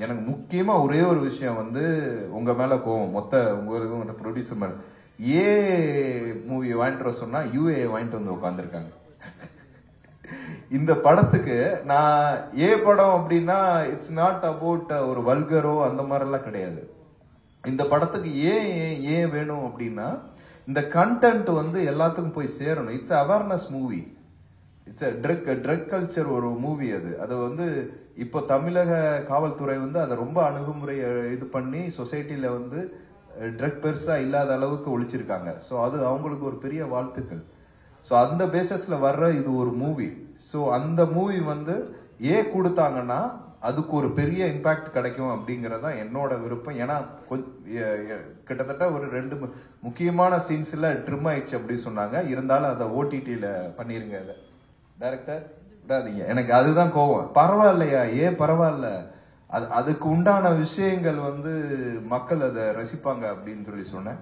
எனக்கு முக்கியமா ஒரே ஒரு விஷயம் வந்து உங்க மேல கோவம், உங்க ப்ரொடியூசர் மேல. ஏ மூவி வாங்கிட்டு வர சொன்னா யூஏ வாங்கிட்டு வந்து உட்காந்துருக்காங்க. இந்த படத்துக்கு நான் ஏ படம் அப்படின்னா இட்ஸ் நாட் அபவுட் ஒரு வல்கரோ அந்த மாதிரி எல்லாம் கிடையாது. இந்த படத்துக்கு ஏன் வேணும் அப்படின்னா இந்த கண்டென்ட் வந்து எல்லாத்துக்கும் போய் சேரணும். It's awareness movie, it's drug culture ஒரு மூவி. அது வந்து இப்போ தமிழக காவல்துறை வந்து அதை ரொம்ப அணுகுமுறை இது பண்ணி சொசைட்டில வந்து ட்ரக் பெருசா இல்லாத அளவுக்கு ஒழிச்சிருக்காங்க. ஸோ அது அவங்களுக்கு ஒரு பெரிய வாழ்த்துக்கள். ஸோ அந்த பேசஸ்ல வர்ற இது ஒரு மூவி. ஸோ அந்த மூவி வந்து கொடுத்தாங்கன்னா அதுக்கு ஒரு பெரிய இம்பாக்ட் கிடைக்கும் அப்படிங்கறதான் என்னோட விருப்பம். ஏன்னா கிட்டத்தட்ட ஒரு 2 முக்கியமான சீன்ஸ்ல ட்ரிம் ஆயிடுச்சு அப்படின்னு சொன்னாங்க. இருந்தாலும் அதை ஓடிடில பண்ணிருங்க. அதை டைரக்டர் விடாதீங்க. எனக்கு அதுதான் கோவம். பரவாயில்லையா, பரவாயில்ல, அதுக்கு உண்டான விஷயங்கள் வந்து மக்கள் அதை ரசிப்பாங்க அப்படின்னு சொல்லி சொன்னேன்.